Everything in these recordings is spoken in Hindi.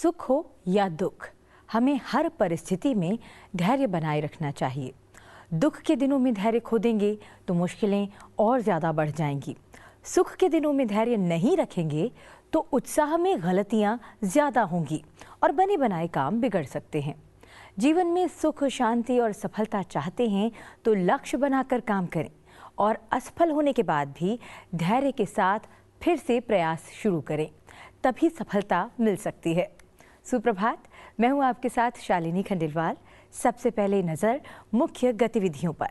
सुख हो या दुख, हमें हर परिस्थिति में धैर्य बनाए रखना चाहिए। दुख के दिनों में धैर्य खो देंगे तो मुश्किलें और ज़्यादा बढ़ जाएंगी। सुख के दिनों में धैर्य नहीं रखेंगे तो उत्साह में गलतियां ज़्यादा होंगी और बने बनाए काम बिगड़ सकते हैं। जीवन में सुख, शांति और सफलता चाहते हैं तो लक्ष्य बनाकर काम करें और असफल होने के बाद भी धैर्य के साथ फिर से प्रयास शुरू करें, तभी सफलता मिल सकती है। सुप्रभात, मैं हूं आपके साथ शालिनी खंडेलवाल। सबसे पहले नजर मुख्य गतिविधियों पर।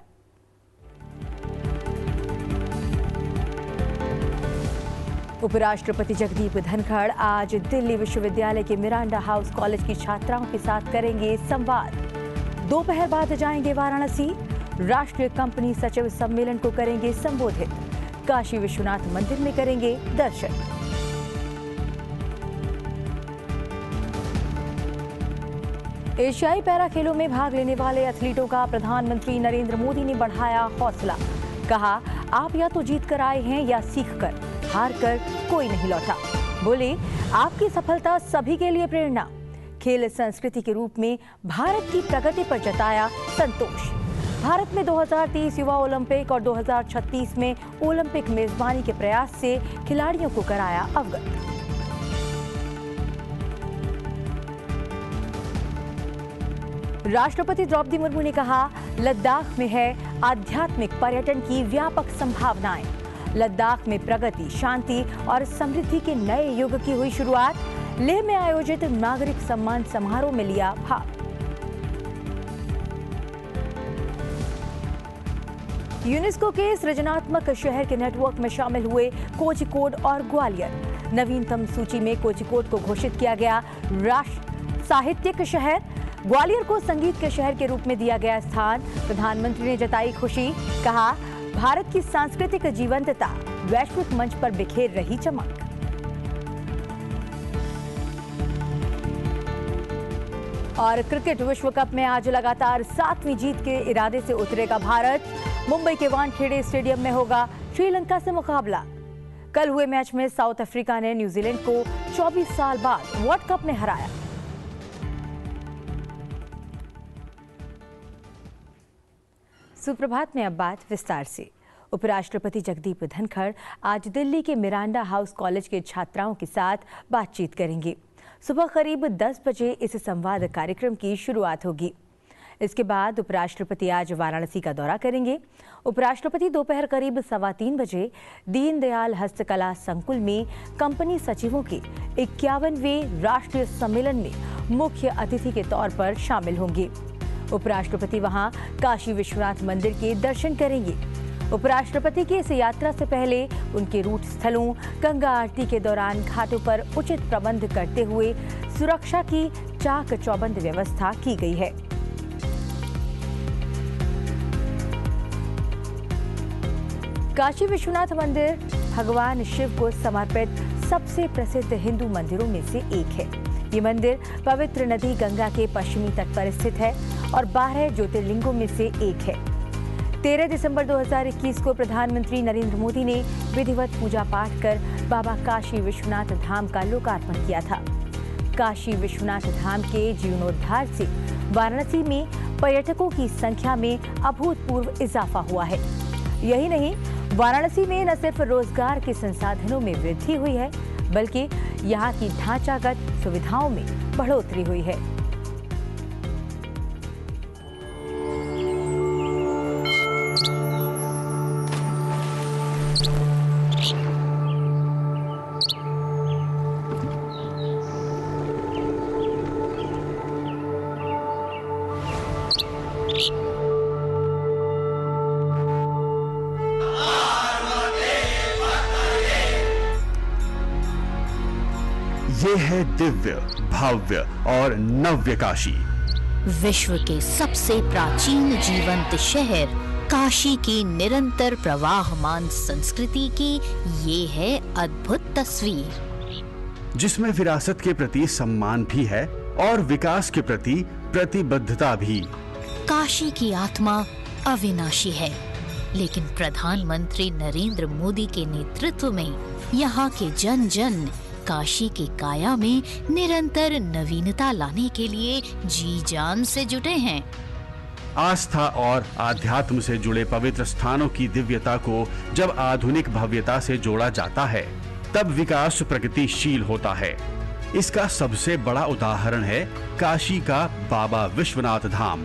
उपराष्ट्रपति जगदीप धनखड़ आज दिल्ली विश्वविद्यालय के मिरांडा हाउस कॉलेज की छात्राओं के साथ करेंगे संवाद। दोपहर बाद जाएंगे वाराणसी, राष्ट्रीय कंपनी सचिव सम्मेलन को करेंगे संबोधित। काशी विश्वनाथ मंदिर में करेंगे दर्शन। एशियाई पैरा खेलों में भाग लेने वाले एथलीटों का प्रधानमंत्री नरेंद्र मोदी ने बढ़ाया हौसला। कहा, आप या तो जीत कर आए हैं या सीख कर, हार कर कोई नहीं लौटा। बोले, आपकी सफलता सभी के लिए प्रेरणा। खेल संस्कृति के रूप में भारत की प्रगति पर जताया संतोष। भारत में 2030 युवा ओलंपिक और 2036 में ओलंपिक मेजबानी के प्रयास से खिलाड़ियों को कराया अवगत। राष्ट्रपति द्रौपदी मुर्मू ने कहा, लद्दाख में है आध्यात्मिक पर्यटन की व्यापक संभावनाएं। लद्दाख में प्रगति, शांति और समृद्धि के नए युग की हुई शुरुआत। लेह में आयोजित नागरिक सम्मान समारोह में लिया भाग। यूनेस्को के सृजनात्मक शहर के नेटवर्क में शामिल हुए कोझिकोड और ग्वालियर। नवीनतम सूची में कोझिकोड को घोषित किया गया राष्ट्र साहित्यिक शहर। ग्वालियर को संगीत के शहर के रूप में दिया गया स्थान। प्रधानमंत्री ने जताई खुशी। कहा, भारत की सांस्कृतिक जीवंतता वैश्विक मंच पर बिखेर रही चमक। और क्रिकेट विश्व कप में आज लगातार 7वीं जीत के इरादे से उतरेगा भारत। मुंबई के वानखेड़े स्टेडियम में होगा श्रीलंका से मुकाबला। कल हुए मैच में साउथ अफ्रीका ने न्यूजीलैंड को 24 साल बाद वर्ल्ड कप में हराया। सुप्रभात में अब बात विस्तार से। उपराष्ट्रपति जगदीप धनखड़ आज दिल्ली के मिरांडा हाउस कॉलेज के छात्राओं के साथ बातचीत करेंगे। सुबह करीब 10 बजे इस संवाद कार्यक्रम की शुरुआत होगी। इसके बाद उपराष्ट्रपति आज वाराणसी का दौरा करेंगे। उपराष्ट्रपति दोपहर करीब 3:15 बजे दीनदयाल हस्तकला संकुल में कंपनी सचिवों के 51वें राष्ट्रीय सम्मेलन में मुख्य अतिथि के तौर पर शामिल होंगे। उपराष्ट्रपति वहां काशी विश्वनाथ मंदिर के दर्शन करेंगे। उपराष्ट्रपति की इस यात्रा से पहले उनके रूट स्थलों, गंगा आरती के दौरान घाटों पर उचित प्रबंध करते हुए सुरक्षा की चाक चौबंद व्यवस्था की गई है। काशी विश्वनाथ मंदिर भगवान शिव को समर्पित सबसे प्रसिद्ध हिंदू मंदिरों में से एक है। ये मंदिर पवित्र नदी गंगा के पश्चिमी तट पर स्थित है और 12 ज्योतिर्लिंगों में से एक है। 13 दिसंबर 2021 को प्रधानमंत्री नरेंद्र मोदी ने विधिवत पूजा पाठ कर बाबा काशी विश्वनाथ धाम का लोकार्पण किया था। काशी विश्वनाथ धाम के जीर्णोद्धार से वाराणसी में पर्यटकों की संख्या में अभूतपूर्व इजाफा हुआ है। यही नहीं, वाराणसी में न सिर्फ रोजगार के संसाधनों में वृद्धि हुई है, बल्कि यहाँ की ढांचागत सुविधाओं में बढ़ोतरी हुई है। ये है दिव्य, भव्य और नव्य काशी। विश्व के सबसे प्राचीन जीवंत शहर काशी की निरंतर प्रवाहमान संस्कृति की ये है अद्भुत तस्वीर, जिसमें विरासत के प्रति सम्मान भी है और विकास के प्रति प्रतिबद्धता भी। काशी की आत्मा अविनाशी है, लेकिन प्रधानमंत्री नरेंद्र मोदी के नेतृत्व में यहाँ के जन जन काशी की काया में निरंतर नवीनता लाने के लिए जी जान से जुटे हैं। आस्था और आध्यात्म से जुड़े पवित्र स्थानों की दिव्यता को जब आधुनिक भव्यता से जोड़ा जाता है, तब विकास प्रगतिशील होता है। इसका सबसे बड़ा उदाहरण है काशी का बाबा विश्वनाथ धाम।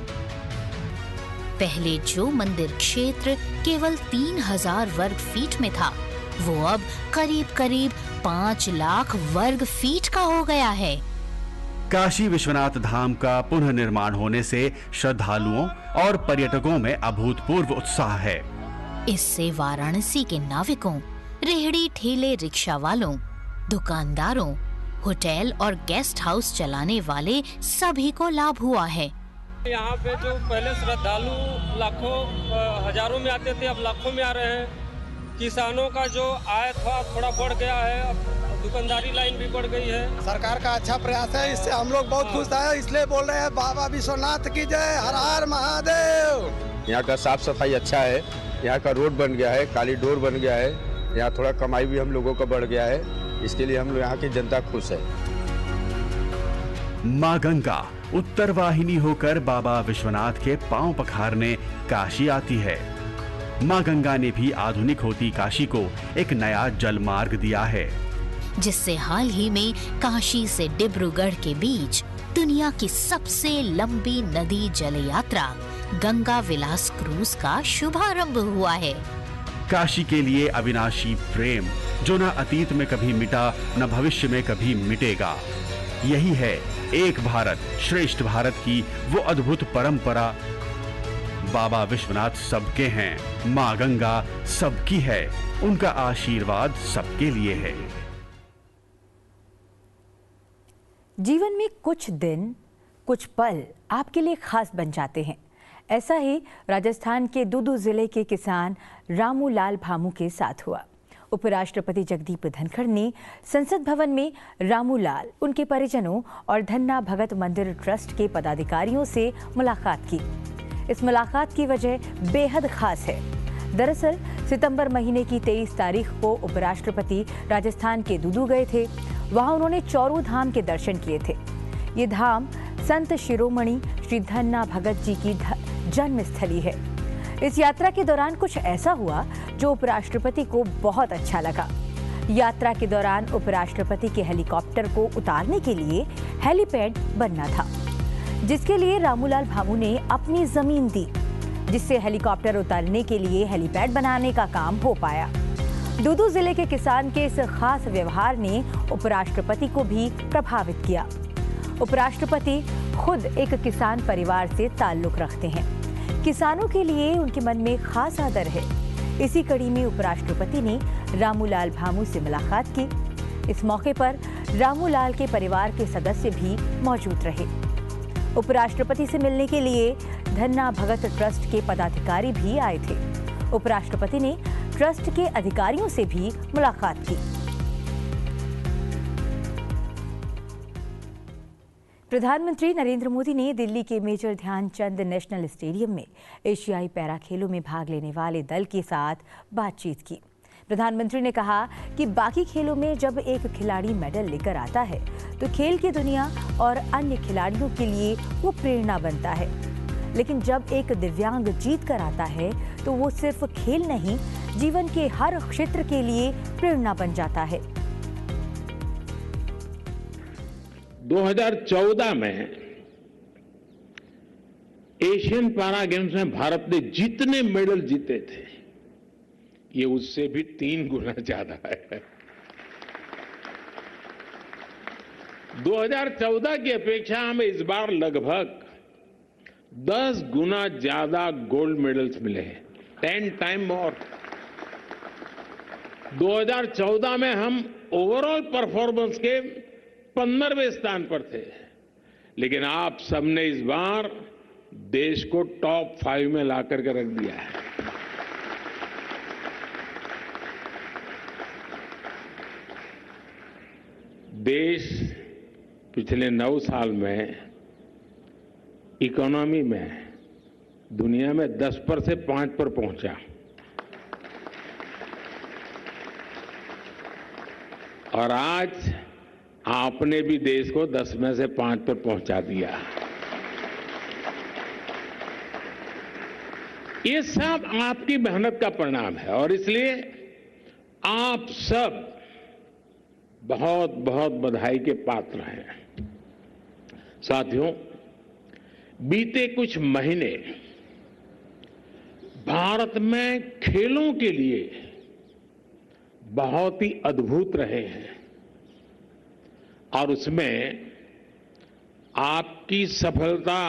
पहले जो मंदिर क्षेत्र केवल 3000 वर्ग फीट में था, वो अब करीब 5 लाख वर्ग फीट का हो गया है। काशी विश्वनाथ धाम का पुनर्निर्माण होने से श्रद्धालुओं और पर्यटकों में अभूतपूर्व उत्साह है। इससे वाराणसी के नाविकों, रेहड़ी ठेले रिक्शा वालों, दुकानदारों, होटल और गेस्ट हाउस चलाने वाले सभी को लाभ हुआ है। यहाँ पे जो पहले श्रद्धालु लाखों हजारों में आते थे, अब लाखों में आ रहे हैं। किसानों का जो आय था थोड़ा बढ़ गया है, अब दुकानदारी लाइन भी बढ़ गई है। सरकार का अच्छा प्रयास है, इससे हम लोग बहुत खुश हैं। इसलिए बोल रहे हैं बाबा विश्वनाथ की जय, हर हर महादेव। यहाँ का साफ सफाई अच्छा है, यहाँ का रोड बन गया है, कॉरिडोर बन गया है, यहाँ थोड़ा कमाई भी हम लोगों का बढ़ गया है। इसके लिए हम लोग यहाँ की जनता खुश है। माँ गंगा उत्तर वाहिनी होकर बाबा विश्वनाथ के पांव पखारने काशी आती है। माँ गंगा ने भी आधुनिक होती काशी को एक नया जल मार्ग दिया है, जिससे हाल ही में काशी से डिब्रूगढ़ के बीच दुनिया की सबसे लंबी नदी जल यात्रा गंगा विलास क्रूज का शुभारंभ हुआ है। काशी के लिए अविनाशी प्रेम जो न अतीत में कभी मिटा न भविष्य में कभी मिटेगा। यही है एक भारत श्रेष्ठ भारत की वो अद्भुत परंपरा। बाबा विश्वनाथ सबके हैं, माँ गंगा सबकी है, उनका आशीर्वाद सबके लिए है। जीवन में कुछ दिन, कुछ पल आपके लिए खास बन जाते हैं। ऐसा ही राजस्थान के दूदू जिले के किसान रामू लाल भामू के साथ हुआ। उपराष्ट्रपति जगदीप धनखड़ ने संसद भवन में रामू लाल, उनके परिजनों और धन्ना भगत मंदिर ट्रस्ट के पदाधिकारियों से मुलाकात की। इस मुलाकात की वजह बेहद खास है। दरअसल सितंबर महीने की 23 तारीख को उपराष्ट्रपति राजस्थान के दूदू गए थे। वहां उन्होंने चौरू धाम के दर्शन किए थे। ये धाम संत शिरोमणि श्री धन्ना भगत जी की जन्मस्थली है। इस यात्रा के दौरान कुछ ऐसा हुआ जो उपराष्ट्रपति को बहुत अच्छा लगा। यात्रा के दौरान उपराष्ट्रपति के हेलीकॉप्टर को उतारने के लिए हेलीपैड बनना था, जिसके लिए रामूलाल भामू ने अपनी जमीन दी, जिससे हेलीकॉप्टर उतारने के लिए हेलीपैड बनाने का काम हो पाया। दूदू जिले के किसान के इस खास व्यवहार ने उपराष्ट्रपति को भी प्रभावित किया। उपराष्ट्रपति खुद एक किसान परिवार से ताल्लुक रखते हैं। किसानों के लिए उनके मन में खास आदर है। इसी कड़ी में उपराष्ट्रपति ने रामूलाल भामू से मुलाकात की। इस मौके पर रामूलाल के परिवार के सदस्य भी मौजूद रहे। उपराष्ट्रपति से मिलने के लिए धन्ना भगत ट्रस्ट के पदाधिकारी भी आए थे। उपराष्ट्रपति ने ट्रस्ट के अधिकारियों से भी मुलाकात की। प्रधानमंत्री नरेंद्र मोदी ने दिल्ली के मेजर ध्यानचंद नेशनल स्टेडियम में एशियाई पैरा खेलों में भाग लेने वाले दल के साथ बातचीत की। प्रधानमंत्री ने कहा कि बाकी खेलों में जब एक खिलाड़ी मेडल लेकर आता है तो खेल की दुनिया और अन्य खिलाड़ियों के लिए वो प्रेरणा बनता है, लेकिन जब एक दिव्यांग जीत कर आता है तो वो सिर्फ खेल नहीं, जीवन के हर क्षेत्र के लिए प्रेरणा बन जाता है। 2014 में एशियन पैरा गेम्स में भारत ने जितने मेडल जीते थे, ये उससे भी 3 गुना ज्यादा है। 2014 की अपेक्षा हमें इस बार लगभग 10 गुना ज्यादा गोल्ड मेडल्स मिले हैं, 10 टाइम मोर। 2014 में हम ओवरऑल परफॉर्मेंस के 15वें स्थान पर थे, लेकिन आप सबने इस बार देश को टॉप 5 में ला करके रख दिया है। देश पिछले 9 साल में इकोनॉमी में दुनिया में 10 पर से 5 पर पहुंचा और आज आपने भी देश को 10 में से 5 पर पहुंचा दिया। ये सब आपकी मेहनत का परिणाम है और इसलिए आप सब बहुत बहुत बधाई के पात्र हैं। साथियों, बीते कुछ महीने भारत में खेलों के लिए बहुत ही अद्भुत रहे हैं और उसमें आपकी सफलता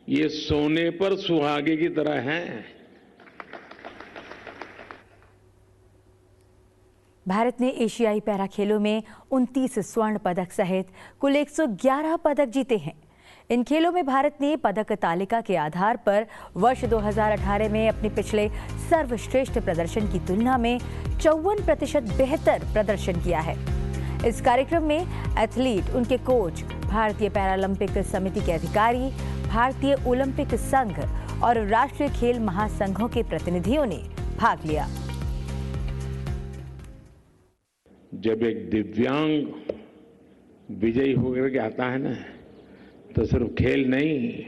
ये सोने पर सुहागे की तरह है। भारत ने एशियाई पैरा खेलों में 29 स्वर्ण पदक सहित कुल 111 पदक जीते हैं। इन खेलों में भारत ने पदक तालिका के आधार पर वर्ष 2018 में अपने पिछले सर्वश्रेष्ठ प्रदर्शन की तुलना में 54% बेहतर प्रदर्शन किया है। इस कार्यक्रम में एथलीट, उनके कोच, भारतीय पैरालंपिक समिति के अधिकारी, भारतीय ओलंपिक संघ और राष्ट्रीय खेल महासंघों के प्रतिनिधियों ने भाग लिया। जब एक दिव्यांग विजयी होकर के आता है ना, तो सिर्फ खेल नहीं,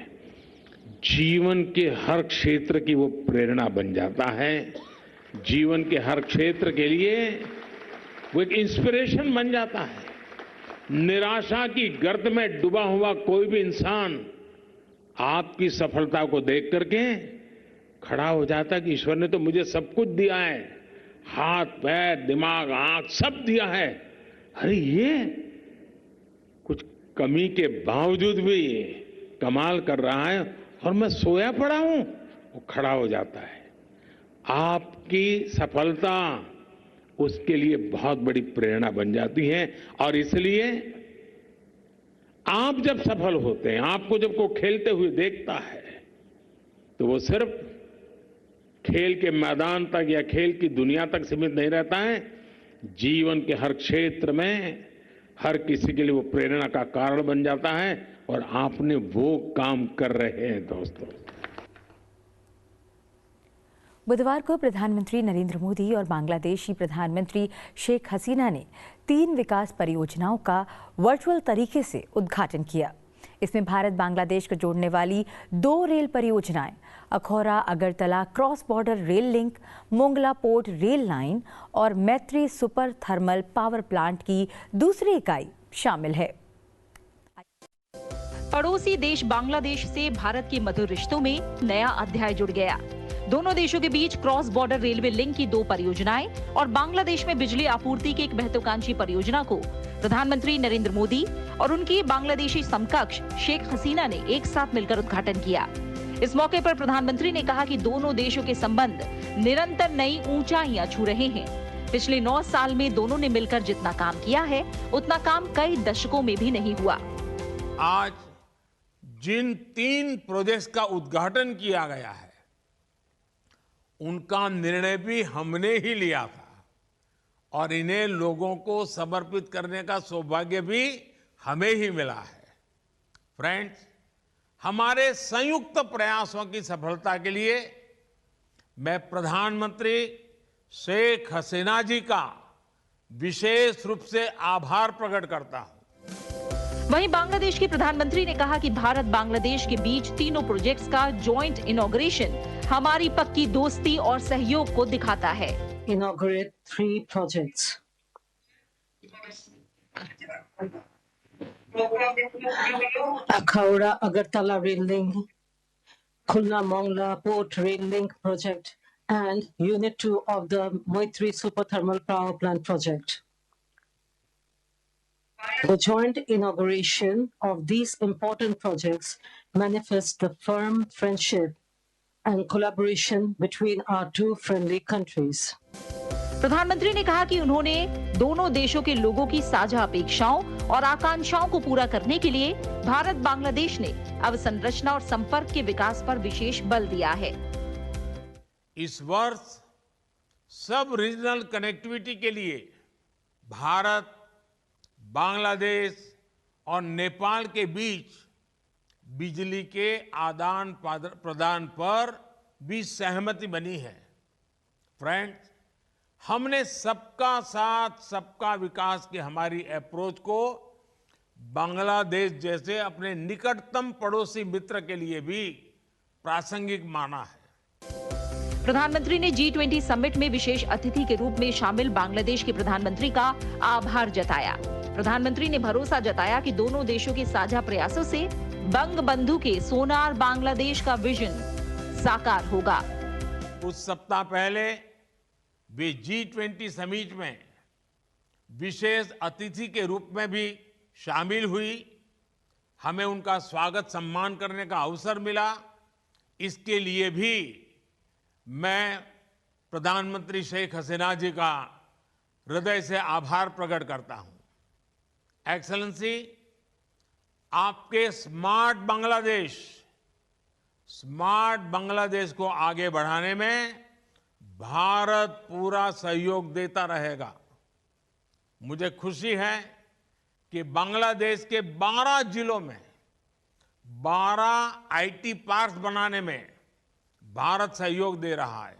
जीवन के हर क्षेत्र की वो प्रेरणा बन जाता है। जीवन के हर क्षेत्र के लिए वो एक इंस्पिरेशन बन जाता है। निराशा की गर्त में डूबा हुआ कोई भी इंसान आपकी सफलता को देख करके खड़ा हो जाता है कि ईश्वर ने तो मुझे सब कुछ दिया है, हाथ, पैर, दिमाग, आंख सब दिया है। अरे ये कुछ कमी के बावजूद भी कमाल कर रहा है और मैं सोया पड़ा हूं। वो खड़ा हो जाता है। आपकी सफलता उसके लिए बहुत बड़ी प्रेरणा बन जाती है और इसलिए आप जब सफल होते हैं, आपको जब कोई खेलते हुए देखता है, तो वो सिर्फ खेल के मैदान तक या खेल की दुनिया तक सीमित नहीं रहता है। जीवन के हर क्षेत्र में हर किसी के लिए वो प्रेरणा का कारण बन जाता है और आपने वो काम कर रहे हैं। दोस्तों, बुधवार को प्रधानमंत्री नरेंद्र मोदी और बांग्लादेशी प्रधानमंत्री शेख हसीना ने 3 विकास परियोजनाओं का वर्चुअल तरीके से उद्घाटन किया। इसमें भारत बांग्लादेश को जोड़ने वाली 2 रेल परियोजनाएं, Akhaura Agartala cross border rail link, Mongla port rail line और मैत्री सुपर थर्मल पावर प्लांट की दूसरी इकाई शामिल है। पड़ोसी देश बांग्लादेश से भारत के मधुर रिश्तों में नया अध्याय जुड़ गया। दोनों देशों के बीच क्रॉस बॉर्डर रेलवे लिंक की 2 परियोजनाएं और बांग्लादेश में बिजली आपूर्ति की एक महत्वाकांक्षी परियोजना को प्रधानमंत्री नरेंद्र मोदी और उनकी बांग्लादेशी समकक्ष शेख हसीना ने एक साथ मिलकर उद्घाटन किया। इस मौके पर प्रधानमंत्री ने कहा कि दोनों देशों के संबंध निरंतर नई ऊंचाइयां छू रहे हैं। पिछले 9 साल में दोनों ने मिलकर जितना काम किया है, उतना काम कई दशकों में भी नहीं हुआ। आज जिन 3 प्रोजेक्ट्स का उद्घाटन किया गया है, उनका निर्णय भी हमने ही लिया था और इन्हें लोगों को समर्पित करने का सौभाग्य भी हमें ही मिला है। फ्रेंड्स, हमारे संयुक्त प्रयासों की सफलता के लिए मैं प्रधानमंत्री शेख हसीना जी का विशेष रूप से आभार प्रकट करता हूं। वहीं बांग्लादेश के प्रधानमंत्री ने कहा कि भारत बांग्लादेश के बीच तीनों प्रोजेक्ट्स का जॉइंट इनॉग्रेशन हमारी पक्की दोस्ती और सहयोग को दिखाता है। Inaugurate 3 projects. Akhaura Agartala Rail Link, Khulna Mongla Port Rail Link project, and Unit 2 of the Maitri Super Thermal Power Plant project. The joint inauguration of these important projects manifests the firm friendship and collaboration between our 2 friendly countries. प्रधानमंत्री ने कहा कि उन्होंने दोनों देशों के लोगों की साझा अपेक्षाओं और आकांक्षाओं को पूरा करने के लिए भारत बांग्लादेश ने अवसंरचना और संपर्क के विकास पर विशेष बल दिया है। इस वर्ष सब रीजनल कनेक्टिविटी के लिए भारत, बांग्लादेश और नेपाल के बीच बिजली के आदान प्रदान पर भी सहमति बनी है। फ्रेंड्स, हमने सबका साथ सबका विकास की हमारी अप्रोच को बांग्लादेश जैसे अपने निकटतम पड़ोसी मित्र के लिए भी प्रासंगिक माना है। प्रधानमंत्री ने G20 समिट में विशेष अतिथि के रूप में शामिल बांग्लादेश के प्रधानमंत्री का आभार जताया। प्रधानमंत्री ने भरोसा जताया कि दोनों देशों के साझा प्रयासों से बंगबंधु के सोनार बांग्लादेश का विजन साकार होगा। कुछ सप्ताह पहले वे G20 समिट में विशेष अतिथि के रूप में भी शामिल हुई। हमें उनका स्वागत सम्मान करने का अवसर मिला। इसके लिए भी मैं प्रधानमंत्री शेख हसीना जी का हृदय से आभार प्रकट करता हूं। एक्सेलेंसी, आपके स्मार्ट बांग्लादेश को आगे बढ़ाने में भारत पूरा सहयोग देता रहेगा। मुझे खुशी है कि बांग्लादेश के 12 जिलों में 12 आईटी पार्क्स बनाने में भारत सहयोग दे रहा है।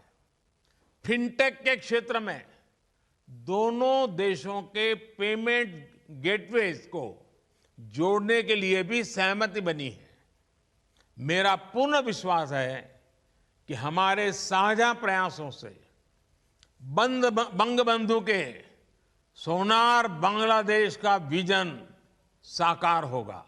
फिनटेक के क्षेत्र में दोनों देशों के पेमेंट गेटवेज को जोड़ने के लिए भी सहमति बनी है। मेरा पूर्ण विश्वास है कि हमारे साझा प्रयासों से बंगबंधु के सोनार बांग्लादेश का विजन साकार होगा।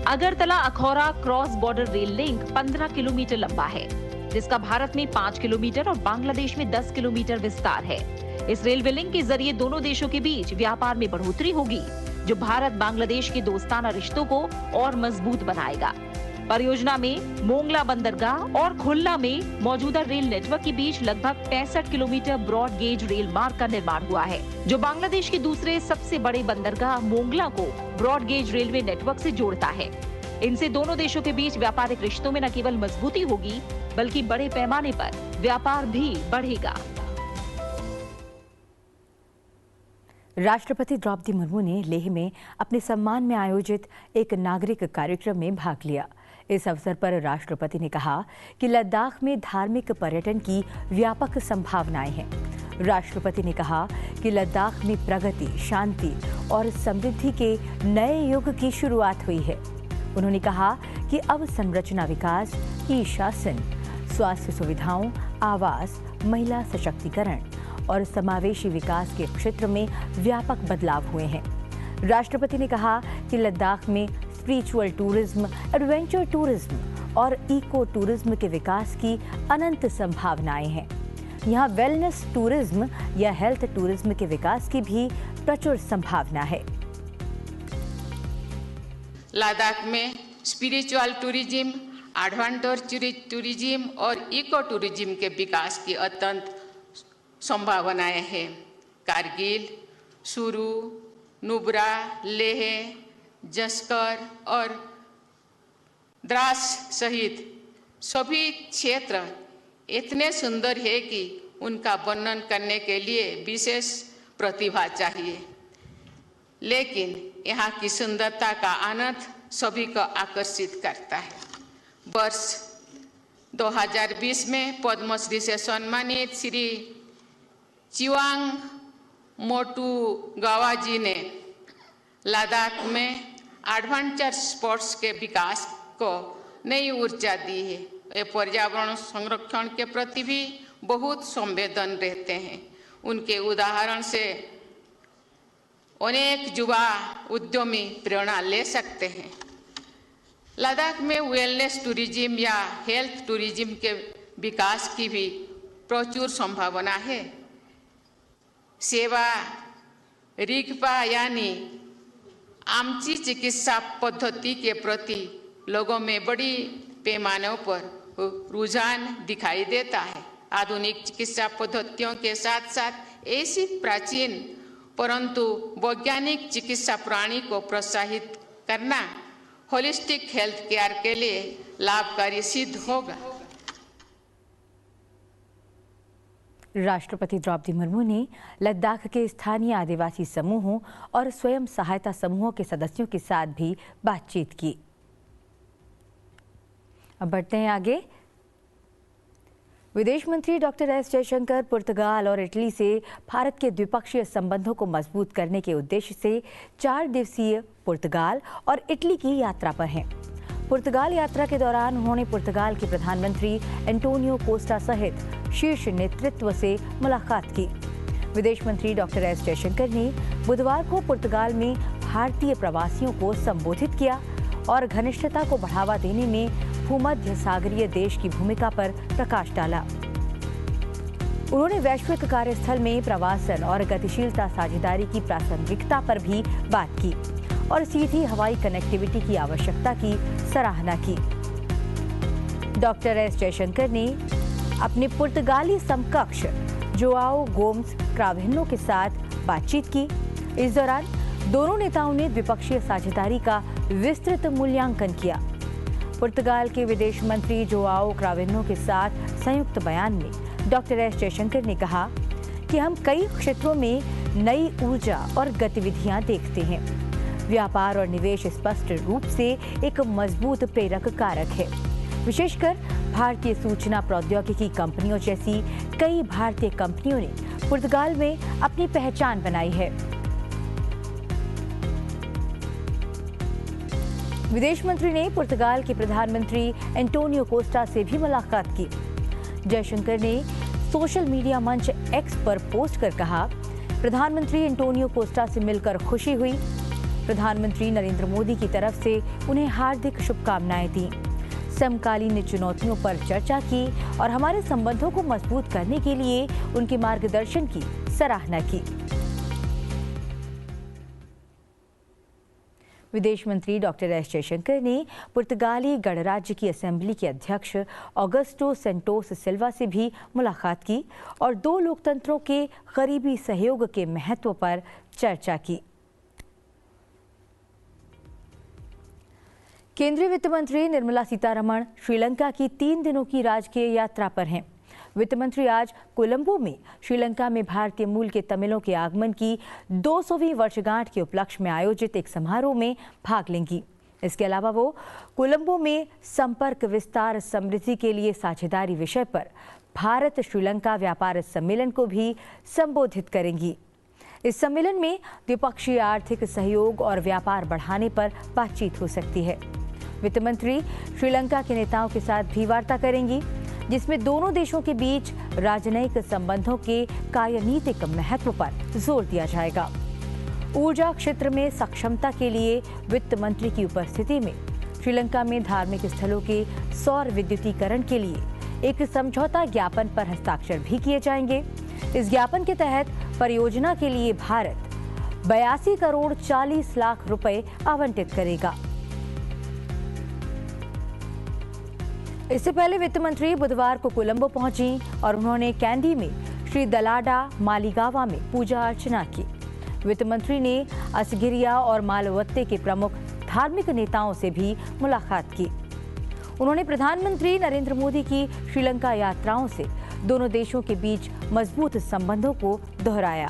Agartala Akhaura cross border rail link 15 kilometre लंबा है, जिसका भारत में 5 किलोमीटर और बांग्लादेश में 10 किलोमीटर विस्तार है। इस रेलवे लिंक के जरिए दोनों देशों के बीच व्यापार में बढ़ोतरी होगी, जो भारत बांग्लादेश के दोस्ताना रिश्तों को और मजबूत बनाएगा। परियोजना में मोंगला बंदरगाह और खुल्ला में मौजूदा रेल नेटवर्क के बीच लगभग 65 किलोमीटर ब्रॉड गेज रेल मार्ग का निर्माण हुआ है, जो बांग्लादेश के दूसरे सबसे बड़े बंदरगाह मोंगला को ब्रॉड गेज रेलवे नेटवर्क से जोड़ता है। इनसे दोनों देशों के बीच व्यापारिक रिश्तों में न केवल मजबूती होगी, बल्कि बड़े पैमाने पर व्यापार भी बढ़ेगा। राष्ट्रपति द्रौपदी मुर्मू ने लेह में अपने सम्मान में आयोजित एक नागरिक कार्यक्रम में भाग लिया। इस अवसर पर राष्ट्रपति ने कहा कि लद्दाख में धार्मिक पर्यटन की व्यापक संभावनाएं हैं। राष्ट्रपति ने कहा कि लद्दाख में प्रगति, शांति और समृद्धि के नए युग की शुरुआत हुई है। उन्होंने कहा कि अब संरचना विकास, ई शासन, स्वास्थ्य सुविधाओं, आवास, महिला सशक्तिकरण और समावेशी विकास के क्षेत्र में व्यापक बदलाव हुए हैं। राष्ट्रपति ने कहा कि लद्दाख में स्पिरिचुअल टूरिज्म, एडवेंचर टूरिज्म और इको टूरिज्म के विकास की अनंत संभावनाएं हैं। यहाँ वेलनेस टूरिज्म या हेल्थ टूरिज्म के विकास की भी प्रचुर संभावना है। लद्दाख में स्पिरिचुअल टूरिज्म, एडवेंचर टूरिज्म और इको टूरिज्म के विकास की अत्यंत संभावनाएं हैं। कारगिल, सुरू, नुब्रा, लेह, जस्कर और द्रास सहित सभी क्षेत्र इतने सुंदर है कि उनका वर्णन करने के लिए विशेष प्रतिभा चाहिए, लेकिन यहाँ की सुंदरता का आनंद सभी को आकर्षित करता है। वर्ष 2020 में पद्मश्री से सम्मानित श्री चिवांग मोटू गावा जी ने लद्दाख में एडवेंचर स्पोर्ट्स के विकास को नई ऊर्जा दी है। ये पर्यावरण संरक्षण के प्रति भी बहुत संवेदन रहते हैं। उनके उदाहरण से अनेक युवा उद्यमी प्रेरणा ले सकते हैं। लद्दाख में वेलनेस टूरिज्म या हेल्थ टूरिज्म के विकास की भी प्रचुर संभावना है। सेवा रिगपा यानी आमची चिकित्सा पद्धति के प्रति लोगों में बड़ी पैमानों पर रुझान दिखाई देता है। आधुनिक चिकित्सा पद्धतियों के साथ साथ ऐसी प्राचीन परंतु वैज्ञानिक चिकित्सा प्रणाली को प्रोत्साहित करना होलिस्टिक हेल्थ केयर के लिए लाभकारी सिद्ध होगा। राष्ट्रपति द्रौपदी मुर्मू ने लद्दाख के स्थानीय आदिवासी समूहों और स्वयं सहायता समूहों के सदस्यों के साथ भी बातचीत की। अब बढ़ते हैं आगे। विदेश मंत्री डॉक्टर एस जयशंकर पुर्तगाल और इटली से भारत के द्विपक्षीय संबंधों को मजबूत करने के उद्देश्य से 4 दिवसीय पुर्तगाल और इटली की यात्रा पर हैं। पुर्तगाल यात्रा के दौरान उन्होंने पुर्तगाल के प्रधानमंत्री एंटोनियो कोस्टा सहित शीर्ष नेतृत्व से मुलाकात की। विदेश मंत्री डॉक्टर एस जयशंकर ने बुधवार को पुर्तगाल में भारतीय प्रवासियों को संबोधित किया और घनिष्ठता को बढ़ावा देने में भूमध्य सागरीय देश की भूमिका पर प्रकाश डाला। उन्होंने वैश्विक कार्यस्थल में प्रवासन और गतिशीलता साझेदारी की प्रासंगिकता पर भी बात की और सीधी हवाई कनेक्टिविटी की आवश्यकता की सराहना की। डॉक्टर एस जयशंकर ने अपने पुर्तगाली समकक्ष जोआओ गोम्स क्रावेनो के साथ बातचीत की। इस दौरान दोनों नेताओं ने द्विपक्षीय साझेदारी का विस्तृत मूल्यांकन किया। पुर्तगाल के विदेश मंत्री जोआओ क्रावेनो के साथ संयुक्त बयान में डॉक्टर एस जयशंकर ने कहा कि हम कई क्षेत्रों में नई ऊर्जा और गतिविधियां देखते हैं। व्यापार और निवेश स्पष्ट रूप से एक मजबूत प्रेरक कारक है। विशेषकर भारतीय सूचना प्रौद्योगिकी कंपनियों जैसी कई भारतीय कंपनियों ने पुर्तगाल में अपनी पहचान बनाई है। विदेश मंत्री ने पुर्तगाल के प्रधानमंत्री एंटोनियो कोस्टा से भी मुलाकात की। जयशंकर ने सोशल मीडिया मंच एक्स पर पोस्ट कर कहा, प्रधानमंत्री एंटोनियो कोस्टा से मिलकर खुशी हुई। प्रधानमंत्री नरेंद्र मोदी की तरफ से उन्हें हार्दिक शुभकामनाएं दी। समकालीन चुनौतियों पर चर्चा की और हमारे संबंधों को मजबूत करने के लिए उनके मार्गदर्शन की सराहना की। विदेश मंत्री डॉक्टर एस जयशंकर ने पुर्तगाली गणराज्य की असेंबली के अध्यक्ष ऑगस्टो सेंटोस सिल्वा से भी मुलाकात की और 2 लोकतंत्रों के करीबी सहयोग के महत्व पर चर्चा की। केंद्रीय वित्त मंत्री निर्मला सीतारमण श्रीलंका की 3 दिनों की राजकीय यात्रा पर हैं। वित्त मंत्री आज कोलंबो में श्रीलंका में भारतीय मूल के तमिलों के आगमन की 200वीं वर्षगांठ के उपलक्ष्य में आयोजित एक समारोह में भाग लेंगी। इसके अलावा वो कोलंबो में संपर्क विस्तार समृद्धि के लिए साझेदारी विषय पर भारत श्रीलंका व्यापार सम्मेलन को भी संबोधित करेंगी। इस सम्मेलन में द्विपक्षीय आर्थिक सहयोग और व्यापार बढ़ाने पर बातचीत हो सकती है। वित्त मंत्री श्रीलंका के नेताओं के साथ भी वार्ता करेंगी, जिसमें दोनों देशों के बीच राजनयिक संबंधों के कार्यनीतिक महत्व पर जोर दिया जाएगा। ऊर्जा क्षेत्र में सक्षमता के लिए वित्त मंत्री की उपस्थिति में श्रीलंका में धार्मिक स्थलों के सौर विद्युतीकरण के लिए एक समझौता ज्ञापन पर हस्ताक्षर भी किए जाएंगे। इस ज्ञापन के तहत परियोजना के लिए भारत 82 करोड़ 40 लाख रुपए आवंटित करेगा। इससे पहले वित्त मंत्री बुधवार को कोलंबो पहुंची और उन्होंने कैंडी में श्री दलाडा मालीगावा में पूजा अर्चना की। वित्त मंत्री ने असगिरिया और मालवत्ते के प्रमुख धार्मिक नेताओं से भी मुलाकात की। उन्होंने प्रधानमंत्री नरेंद्र मोदी की श्रीलंका यात्राओं से दोनों देशों के बीच मजबूत संबंधों को दोहराया।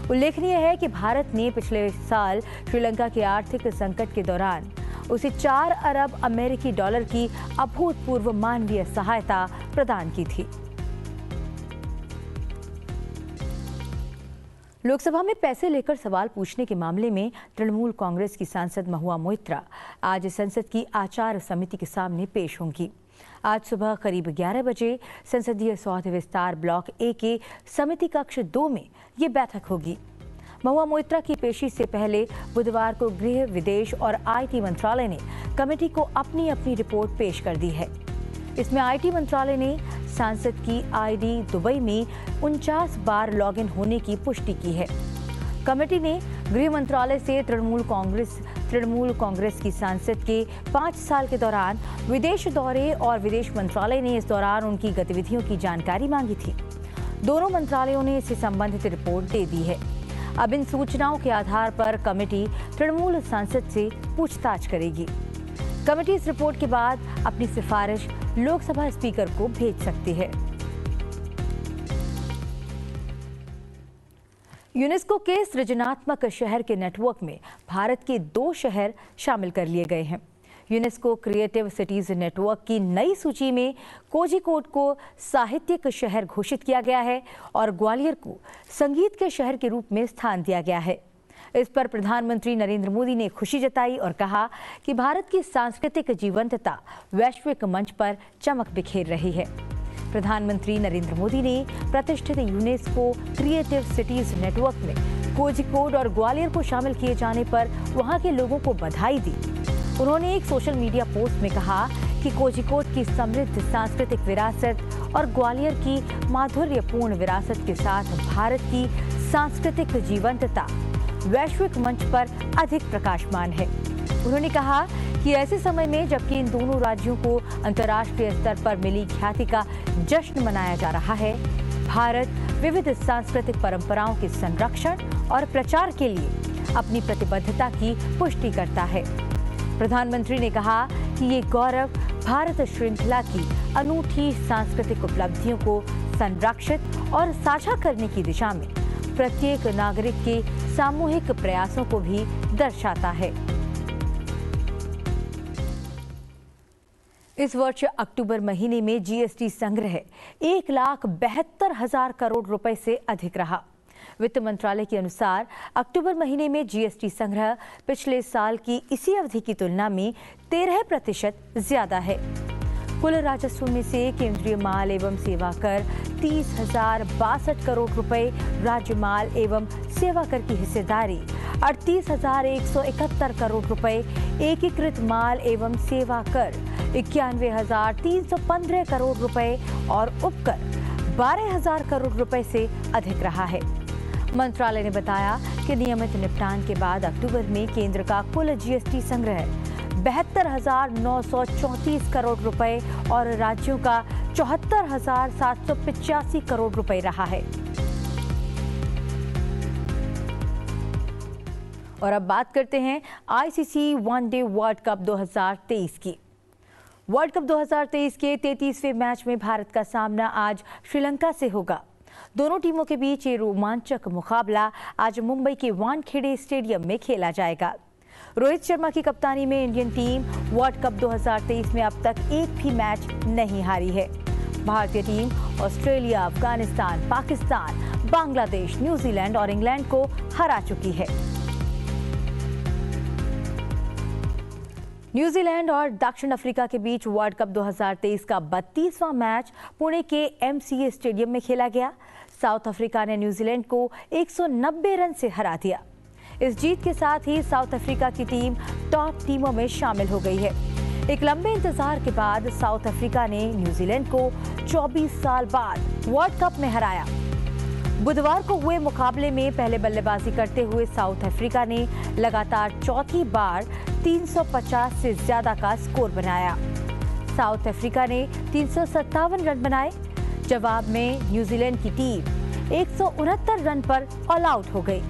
उल्लेखनीय है कि भारत ने पिछले साल श्रीलंका के आर्थिक संकट के दौरान उसे 4 अरब अमेरिकी डॉलर की अभूतपूर्व मानवीय सहायता प्रदान की थी। लोकसभा में पैसे लेकर सवाल पूछने के मामले में तृणमूल कांग्रेस की सांसद महुआ मोइत्रा आज संसद की आचार समिति के सामने पेश होंगी। आज सुबह करीब 11 बजे संसदीय सौध विस्तार ब्लॉक ए के समिति कक्ष 2 में ये बैठक होगी। महुआ मोइत्रा की पेशी से पहले बुधवार को गृह, विदेश और आईटी मंत्रालय ने कमेटी को अपनी अपनी रिपोर्ट पेश कर दी है। इसमें आईटी मंत्रालय ने सांसद की आईडी दुबई में 49 बार लॉगिन होने की पुष्टि की है। कमेटी ने गृह मंत्रालय से तृणमूल कांग्रेस की सांसद के 5 साल के दौरान विदेश दौरे और विदेश मंत्रालय ने इस दौरान उनकी गतिविधियों की जानकारी मांगी थी। दोनों मंत्रालयों ने इससे संबंधित रिपोर्ट दे दी है। अब इन सूचनाओं के आधार पर कमेटी तृणमूल सांसद से पूछताछ करेगी। कमेटी इस रिपोर्ट के बाद अपनी सिफारिश लोकसभा स्पीकर को भेज सकती है। यूनेस्को के सृजनात्मक शहर के नेटवर्क में भारत के 2 शहर शामिल कर लिए गए हैं। यूनेस्को क्रिएटिव सिटीज नेटवर्क की नई सूची में कोझिकोड को साहित्यिक शहर घोषित किया गया है और ग्वालियर को संगीत के शहर के रूप में स्थान दिया गया है। इस पर प्रधानमंत्री नरेंद्र मोदी ने खुशी जताई और कहा कि भारत की सांस्कृतिक जीवंतता वैश्विक मंच पर चमक बिखेर रही है। प्रधानमंत्री नरेंद्र मोदी ने प्रतिष्ठित यूनेस्को क्रिएटिव सिटीज नेटवर्क में कोझिकोड और ग्वालियर को शामिल किए जाने पर वहां के लोगों को बधाई दी। उन्होंने एक सोशल मीडिया पोस्ट में कहा कि कोझिकोड की समृद्ध सांस्कृतिक विरासत और ग्वालियर की माधुर्यपूर्ण विरासत के साथ भारत की सांस्कृतिक जीवंतता वैश्विक मंच पर अधिक प्रकाशमान है। उन्होंने कहा कि ऐसे समय में जबकि इन दोनों राज्यों को अंतर्राष्ट्रीय स्तर पर मिली ख्याति का जश्न मनाया जा रहा है, भारत विविध सांस्कृतिक परंपराओं के संरक्षण और प्रचार के लिए अपनी प्रतिबद्धता की पुष्टि करता है। प्रधानमंत्री ने कहा कि ये गौरव भारत श्रृंखला की अनूठी सांस्कृतिक उपलब्धियों को संरक्षित और साझा करने की दिशा में प्रत्येक नागरिक के सामूहिक प्रयासों को भी दर्शाता है। इस वर्ष अक्टूबर महीने में जीएसटी संग्रह 1,72,000 करोड़ रुपए से अधिक रहा। वित्त मंत्रालय के अनुसार अक्टूबर महीने में जीएसटी संग्रह पिछले साल की इसी अवधि की तुलना में 13% ज्यादा है। कुल राजस्व में से केंद्रीय माल एवं सेवा कर 30,062 करोड़ रुपए, राज्य माल एवं सेवा कर की हिस्सेदारी 38,171 करोड़ रुपए, एकीकृत माल एवं सेवा कर 91,315 करोड़ रुपए और उपकर 12,000 करोड़ रुपए से अधिक रहा है। मंत्रालय ने बताया कि नियमित निपटान के बाद अक्टूबर में केंद्र का कुल जीएसटी संग्रह 72,934 करोड़ रुपए और राज्यों का 74,785 करोड़ रुपए रहा है। और अब बात करते हैं आईसीसी वनडे वर्ल्ड कप 2023 की। वर्ल्ड कप 2023 के 33वें मैच में भारत का सामना आज श्रीलंका से होगा। दोनों टीमों के बीच ये रोमांचक मुकाबला आज मुंबई के वानखेड़े स्टेडियम में खेला जाएगा। रोहित शर्मा की कप्तानी में इंडियन टीम वर्ल्ड कप 2023 में अब तक एक भी मैच नहीं हारी है। भारतीय team Australia, Afghanistan, Pakistan, Bangladesh, New Zealand और इंग्लैंड को हरा चुकी है। न्यूजीलैंड और दक्षिण अफ्रीका के बीच वर्ल्ड कप 2023 का 32वां मैच पुणे के एमसीए स्टेडियम में खेला गया। साउथ अफ्रीका ने न्यूजीलैंड को 190 रन से हरा दिया। इस जीत के साथ ही साउथ अफ्रीका की टीम टॉप टीमों में शामिल हो गई है। एक लंबे इंतजार के बाद साउथ अफ्रीका ने न्यूजीलैंड को 24 साल बाद वर्ल्ड कप में हराया। बुधवार को हुए मुकाबले में पहले बल्लेबाजी करते हुए साउथ अफ्रीका ने लगातार चौथी बार 350 से ज्यादा का स्कोर बनाया। साउथ अफ्रीका ने 357 रन बनाए। जवाब में न्यूजीलैंड की टीम 169 रन पर ऑल आउट हो गई।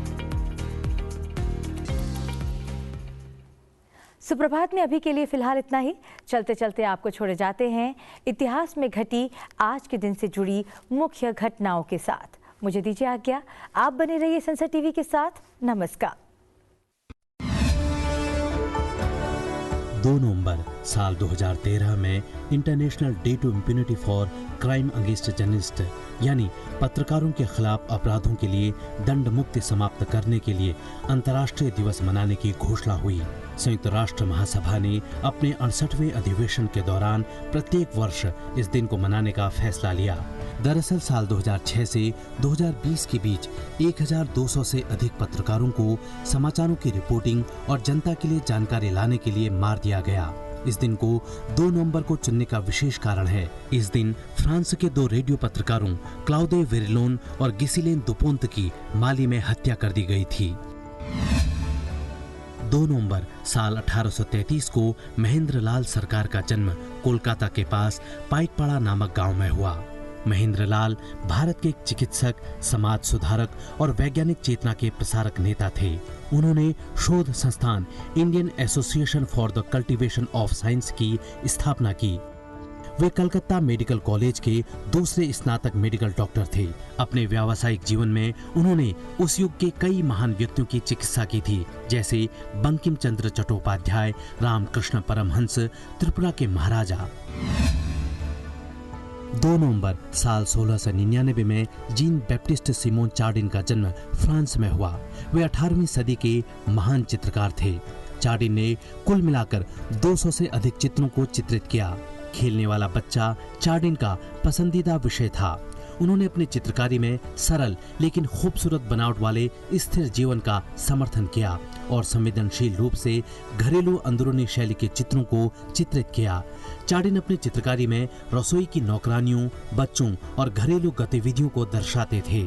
सुप्रभात में अभी के लिए फिलहाल इतना ही। चलते चलते आपको छोड़े जाते हैं इतिहास में घटी आज के दिन से जुड़ी मुख्य घटनाओं के साथ। मुझे दीजिए आज्ञा, आप बने रहिए सनसेट टीवी के साथ। नमस्कार। 2 नवंबर साल 2013 में international day to immunity for crime against journalist यानी पत्रकारों के खिलाफ अपराधों के लिए दंड मुक्ति समाप्त करने के लिए अंतर्राष्ट्रीय दिवस मनाने की घोषणा हुई। संयुक्त राष्ट्र महासभा ने अपने 68वें अधिवेशन के दौरान प्रत्येक वर्ष इस दिन को मनाने का फैसला लिया। दरअसल साल 2006 से 2020 के बीच 1200 से अधिक पत्रकारों को समाचारों की रिपोर्टिंग और जनता के लिए जानकारी लाने के लिए मार दिया गया। इस दिन को 2 नवंबर को चुनने का विशेष कारण है। इस दिन फ्रांस के 2 रेडियो पत्रकारों क्लाउदे वेरिलोन और गिसिलेन दुपोंत की माली में हत्या कर दी गई थी। 2 नवंबर साल 1833 को महेंद्रलाल सरकार का जन्म कोलकाता के पास पाइकपाड़ा नामक गांव में हुआ। महेंद्रलाल भारत के एक चिकित्सक, समाज सुधारक और वैज्ञानिक चेतना के प्रसारक नेता थे। उन्होंने शोध संस्थान Indian association for the cultivation of science की स्थापना की। वे कलकत्ता मेडिकल कॉलेज के दूसरे स्नातक मेडिकल डॉक्टर थे। अपने व्यावसायिक जीवन में उन्होंने उस युग के कई महान व्यक्तियों की चिकित्सा की थी, जैसे बंकिम चंद्र चट्टोपाध्याय, रामकृष्ण परमहंस, त्रिपुरा के महाराजा। 2 नवंबर साल 1699 में जीन बैप्टिस्ट सिमोन चार्डिन का जन्म फ्रांस में हुआ। वे 18वीं सदी के महान चित्रकार थे। चार्डिन ने कुल मिलाकर 200 से अधिक चित्रों को चित्रित किया। खेलने वाला बच्चा चार्डिन का पसंदीदा विषय था। उन्होंने अपनी चित्रकारी में सरल लेकिन खूबसूरत बनावट वाले स्थिर जीवन का समर्थन किया और संवेदनशील रूप से घरेलू अंदरूनी शैली के चित्रों को चित्रित किया। चार्डिन अपनी चित्रकारी में रसोई की नौकरानियों, बच्चों और घरेलू गतिविधियों को दर्शाते थे।